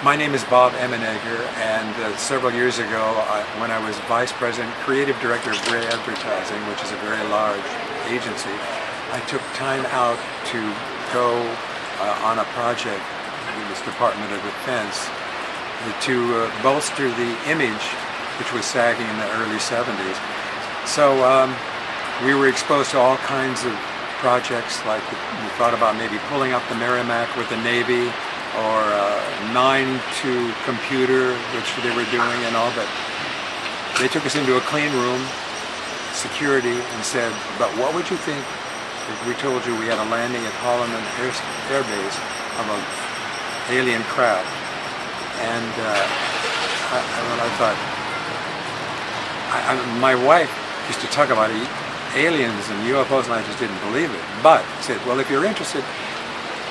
My name is Bob Emenegger, and several years ago, when I was Vice President, Creative Director of Gray Advertising, which is a very large agency, I took time out to go on a project with this Department of Defense to bolster the image, which was sagging in the early 70s. So we were exposed to all kinds of projects, like we thought about maybe pulling up the Merrimack with the Navy, or 9-to computer, which they were doing and all, but they took us into a clean room, security, and said, but what would you think if we told you we had a landing at Hollman Base of an alien craft? And I thought, my wife used to talk about aliens and UFOs, and I just didn't believe it, but said, well, if you're interested,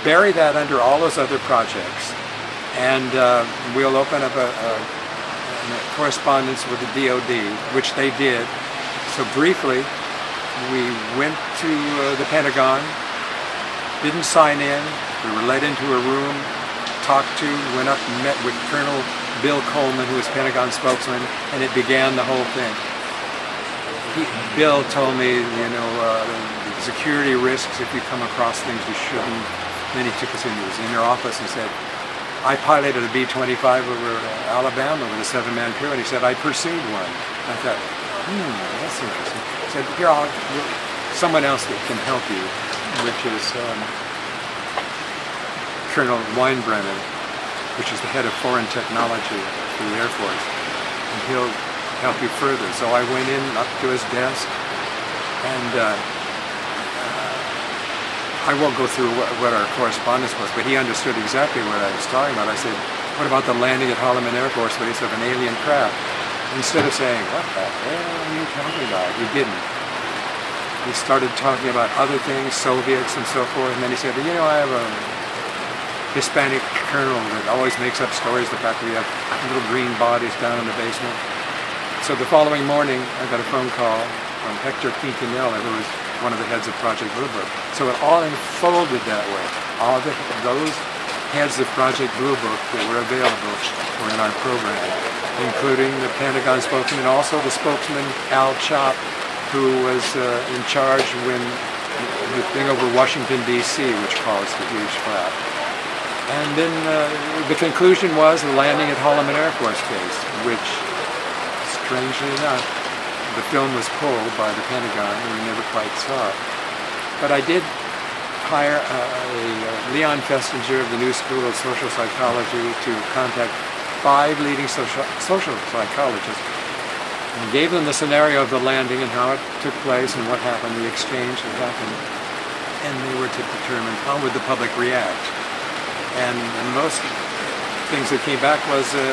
bury that under all those other projects, and we'll open up a correspondence with the DOD, which they did. So briefly, we went to the Pentagon, didn't sign in, we were led into a room, talked to, went up and met with Colonel Bill Coleman, who was Pentagon spokesman, and it began the whole thing. Bill told me, you know, the security risks if you come across things you shouldn't. Then he took us into his inner office and said, I piloted a B-25 over Alabama with a 7-man crew, and he said, I pursued one. I thought, that's interesting. He said, here, someone else that can help you, which is Colonel Weinbrennan, which is the head of foreign technology for the Air Force, and he'll help you further. So I went in up to his desk, and I won't go through what our correspondence was, but he understood exactly what I was talking about. I said, what about the landing at Hollman Air Force Base of an alien craft? Instead of saying, what the hell are you talking about? He didn't. He started talking about other things, Soviets and so forth, and then he said, you know, I have a Hispanic colonel that always makes up stories, the fact that we have little green bodies down in the basement. So the following morning, I got a phone call from Hector Quintanilla, who was one of the heads of Project Blue Book. So it all unfolded that way. All those heads of Project Blue Book that were available were in our program, including the Pentagon spokesman and also the spokesman, Al Chop, who was in charge when the thing over Washington, D.C., which caused a huge flap. And then the conclusion was the landing at Hollman Air Force Base, which, strangely enough, the film was pulled by the Pentagon, and we never quite saw it. But I did hire Leon Festinger of the New School of Social Psychology to contact 5 leading social psychologists and gave them the scenario of the landing and how it took place and what happened, the exchange that happened. And they were to determine how would the public react. And most things that came back was the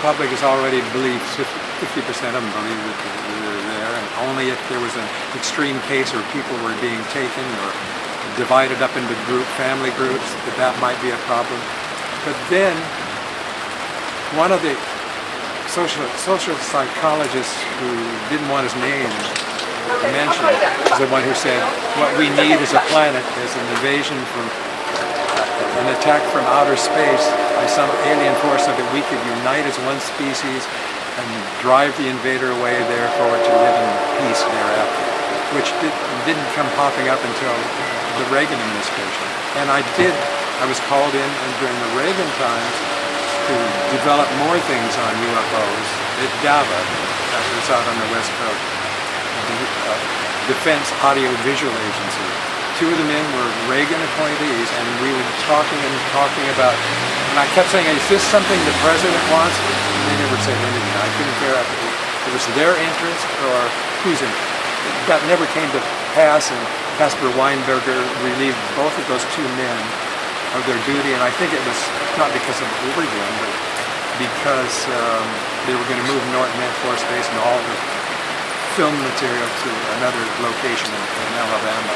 public has already believed, 50% of them believe that we were there, and only if there was an extreme case or people were being taken or divided up into family groups, that might be a problem. But then one of the social psychologists who didn't want his name mentioned is the one who said, what we need as a planet is an invasion from an attack from outer space by some alien force so that we could unite as one species and drive the invader away, therefore to live in peace thereafter, which didn't come popping up until the Reagan administration. And I was called in during the Reagan times to develop more things on UFOs at DAVA, that was out on the West Coast, the Defense Audio Visual Agency. 2 of the men were Reagan appointees, and we were talking about, and I kept saying, is this something the president wants? And they never said anything. I couldn't figure out if it was their interest or whose interest. That never came to pass, and Caspar Weinberger relieved both of those 2 men of their duty, and I think it was not because of what we were doing, but because they were going to move Norton Air Force Base and all the film material to another location in Alabama.